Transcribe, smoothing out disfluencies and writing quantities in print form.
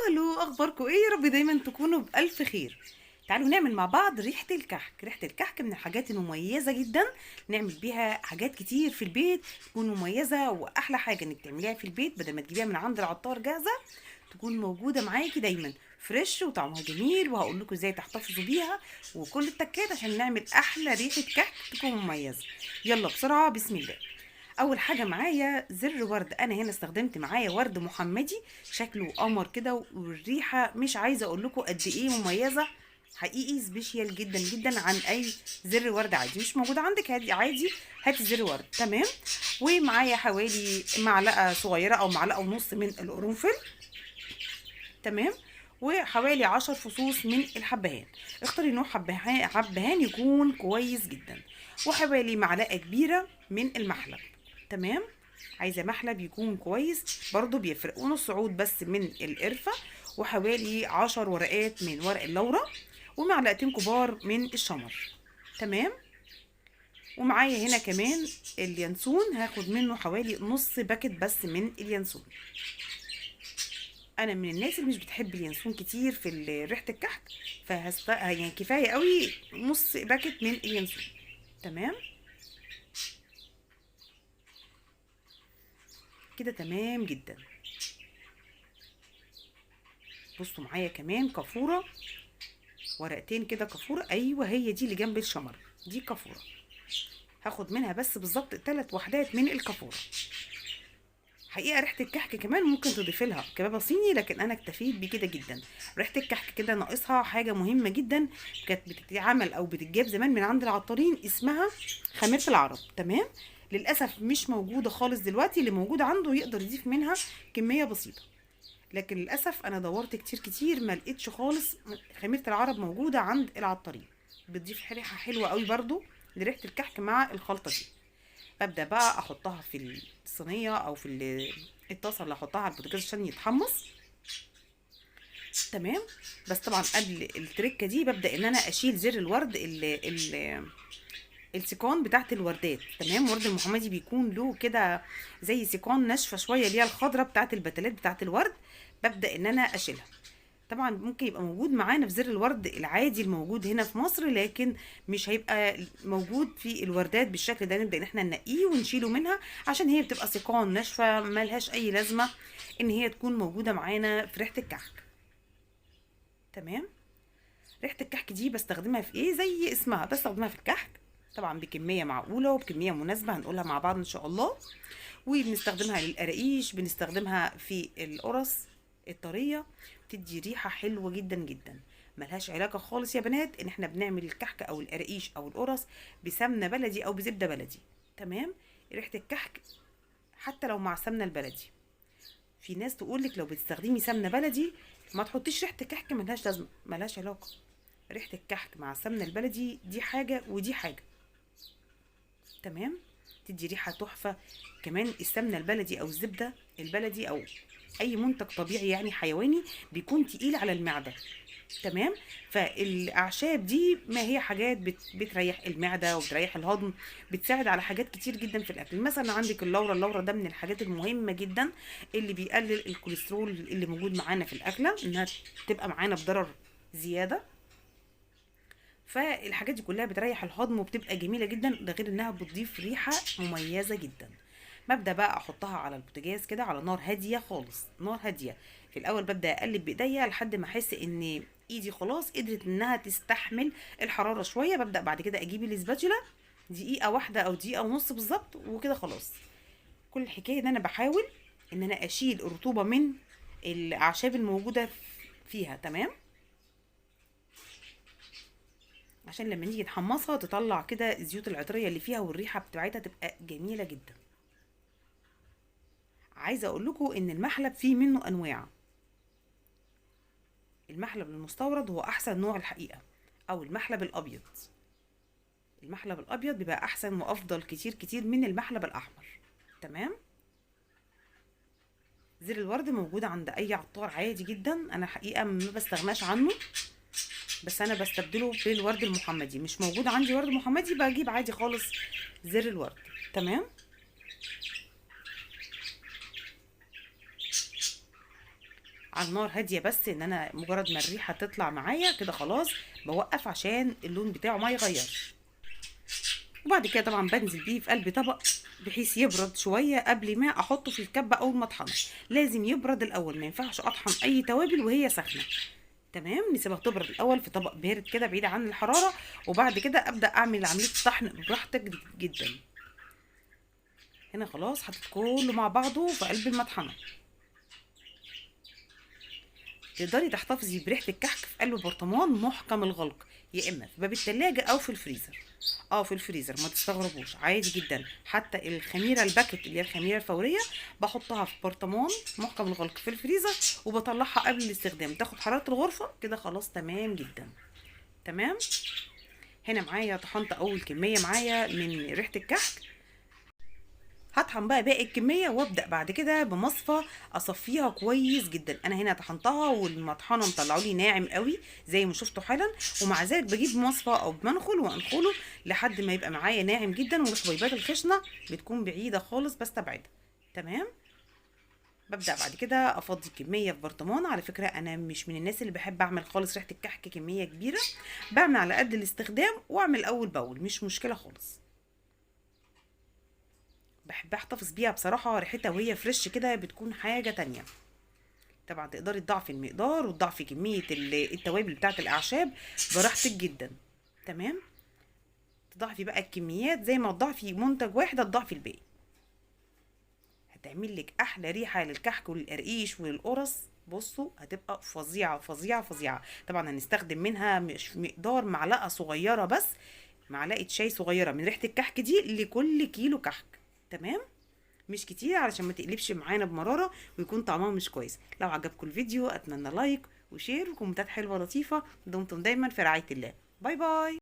الو، اخباركم ايه؟ يا رب دايما تكونوا بالف خير. تعالوا نعمل مع بعض ريحه الكحك. ريحه الكحك من الحاجات المميزه جدا، نعمل بيها حاجات كتير في البيت تكون مميزه. واحلى حاجه انك تعمليها في البيت بدل ما تجيبيها من عند العطار جاهزه، تكون موجوده معاكي دايما فريش وطعمها جميل. وهقول لكم ازاي تحتفظوا بيها وكل التكات عشان نعمل احلى ريحه كحك تكون مميزه. يلا بسرعه، بسم الله. اول حاجه معايا زر ورد. انا هنا استخدمت معايا ورد محمدي، شكله قمر كده، والريحه مش عايزه اقول لكم قد ايه مميزه. حقيقي سبيشيال جدا جدا عن اي زر ورد عادي. مش موجود عندك عادي عادي، هاتي زر ورد. تمام. ومعايا حوالي معلقه صغيره او معلقه ونص من القرنفل. تمام. وحوالي 10 فصوص من الحبهان. اختاري نوع حبهان يكون كويس جدا. وحوالي معلقه كبيره من المحلب. تمام. عايزه محلب يكون كويس برضو بيفرق. ونص عود بس من القرفه. وحوالي 10 ورقات من ورق اللورة. ومعلقتين كبار من الشمر. تمام. ومعايا هنا كمان اليانسون، هاخد منه حوالي نص باكت بس من اليانسون. انا من الناس اللي مش بتحب اليانسون كتير في ريحه الكحك، يعني كفايه قوي نص باكت من اليانسون. تمام كده، تمام جدا. بصوا معايا كمان كافوره، ورقتين كده كافوره. ايوه، هي دي اللي جنب الشمر، دي كافوره. هاخد منها بس بالظبط 3 وحدات من الكافوره. حقيقه ريحه الكحك كمان ممكن تضيفي لها كبابه صيني، لكن انا اكتفيت بكده جدا. ريحه الكحك كده ناقصها حاجه مهمه جدا، كانت بتتعمل او بتتجاب زمان من عند العطارين، اسمها خميره العرب. تمام. للاسف مش موجوده خالص دلوقتي. اللي موجود عنده يقدر يضيف منها كميه بسيطه، لكن للاسف انا دورت كتير كتير ما لقيتش خالص خميره العرب موجوده عند العطارين. بتضيف ريحه حلوه قوي برضو لريحه الكحك مع الخلطه دي. ببدا بقى احطها في الصينيه او في الطاسه اللي هحطها على البوتاجاز عشان يتحمص. تمام. بس طبعا قبل التركه دي ببدا ان انا اشيل زر الورد السيقان بتاعت الوردات. تمام. ورد المحمدي بيكون له كده زي سيقان ناشفه شويه، اللي هي الخضره بتاعت البتلات بتاعت الورد. ببدا ان انا اشيلها. طبعا ممكن يبقى موجود معانا في زر الورد العادي الموجود هنا في مصر، لكن مش هيبقى موجود في الوردات بالشكل ده. نبدا ان احنا ننقيه ونشيله منها، عشان هي بتبقى سيقان ناشفه ملهاش اي لازمه ان هي تكون موجوده معانا في ريحه الكحك. تمام. ريحه الكحك دي بستخدمها في ايه؟ زي اسمها، بستخدمها في الكحك. طبعا بكميه معقوله وبكميه مناسبه، هنقولها مع بعض ان شاء الله. وبنستخدمها للقراقيش، بنستخدمها في القرص الطريه. بتدي ريحه حلوه جدا جدا. ملهاش علاقه خالص يا بنات ان احنا بنعمل الكحك او القراقيش او القرص بسمنه بلدي او بزبده بلدي. تمام. ريحه الكحك حتى لو مع سمنه البلدي، في ناس تقولك لو بتستخدمي سمنه بلدي ما تحطيش ريحه الكحك، ملهاش لازمه، ملهاش علاقه. ريحه الكحك مع السمنه البلدي دي حاجه ودي حاجه. تمام. تدي ريحه تحفه. كمان السمنه البلدي او الزبده البلدي او اي منتج طبيعي يعني حيواني بيكون تقيل على المعده. تمام. فالاعشاب دي ما هي حاجات بتريح المعده وبتريح الهضم، بتساعد على حاجات كتير جدا في الاكل. مثلا عندك اللورة ده من الحاجات المهمه جدا اللي بيقلل الكوليسترول اللي موجود معانا في الاكله، انها تبقى معانا بضرر زياده. فالحاجات دي كلها بتريح الهضم وبتبقى جميله جدا، ده غير انها بتضيف ريحه مميزه جدا. ببدا بقى احطها على البوتاجاز كده على نار هاديه خالص، نار هاديه. في الاول ببدا اقلب بايديا لحد ما احس ان ايدي خلاص قدرت انها تستحمل الحراره شويه. ببدا بعد كده اجيب الاسباتشولا، دقيقه واحده او دقيقه ونص بالظبط، وكده خلاص. كل الحكايه ان انا بحاول ان انا اشيل الرطوبه من الاعشاب الموجوده فيها. تمام. عشان لما نيجي نحمصها تطلع كده الزيوت العطريه اللي فيها، والريحه بتاعتها تبقى جميله جدا. عايزه اقول لكم ان المحلب فيه منه انواع. المحلب المستورد هو احسن نوع الحقيقه، او المحلب الابيض. المحلب الابيض بيبقى احسن وافضل كتير كتير من المحلب الاحمر. تمام. زر الورد موجود عند اي عطار عادي جدا، انا حقيقه ما بستغناش عنه، بس انا بستبدله بالورد المحمدي. مش موجود عندي ورد محمدي بجيب عادي خالص زر الورد. تمام. على النار هاديه، بس ان انا مجرد ما الريحه تطلع معايا كده خلاص بوقف عشان اللون بتاعه ما يغيرش. وبعد كده طبعا بنزل بيه في قلب طبق بحيث يبرد شويه قبل ما احطه في الكبه اول ما اطحنه. لازم يبرد الاول، ما ينفعش اطحن اي توابل وهي سخنه. تمام، نسيبها تبرد الاول في طبق بارد كده بعيد عن الحراره، وبعد كده ابدا اعمل عمليه الطحن براحتك جدا. هنا خلاص حطيت كله مع بعضه في قلب المطحنه. تقدري تحتفظي بريحه الكحك في قلب برطمان محكم الغلق، يا اما في باب التلاجة او في الفريزر. في الفريزر ما تستغربوش، عادي جدا. حتى الخميره الباكت اللي هي الخميره الفوريه بحطها في برطمان محكم الغلق في الفريزر، وبطلعها قبل الاستخدام تاخد حراره الغرفه كده خلاص تمام جدا. تمام. هنا معايا طحنت اول كميه معايا من ريحه الكحك. هطحن بقى باقي الكميه وابدا بعد كده بمصفى اصفيها كويس جدا. انا هنا طحنتها والمطحنه مطلعوا لي ناعم قوي زي ما شفتوا حالا، ومع ذلك بجيب مصفى او بمنخل وانخله لحد ما يبقى معايا ناعم جدا، والحبيبات الخشنه بتكون بعيده خالص بستبعدها. تمام. ببدا بعد كده افضي الكميه في برطمان. على فكره انا مش من الناس اللي بحب اعمل خالص ريحه الكحك كميه كبيره، بعمل على قد الاستخدام واعمل اول باول، مش مشكله خالص. بحب احتفظ بيها بصراحة، ريحتها وهي فريش كده بتكون حاجة تانية. طبعا تقدري تضاعفي المقدار وتضاعفي كمية التوابل بتاعت الأعشاب براحتك جدا. تمام. تضاعفي بقى الكميات زي ما تضاعفي منتج واحد هتضاعفي الباقي. هتعمل لك أحلى ريحة للكحك وللقرقيش وللقرص. بصوا هتبقى فظيعة فظيعة فظيعة. طبعا هنستخدم منها مش مقدار معلقة صغيرة بس، معلقة شاي صغيرة من ريحة الكحك دي لكل كيلو كحك. تمام. مش كتير علشان ما تقلبش معانا بمرارة ويكون طعمها مش كويس. لو عجبكم الفيديو اتمنى لايك وشير وكومنتات حلوة لطيفة. دمتم دايما في رعاية الله. باي باي.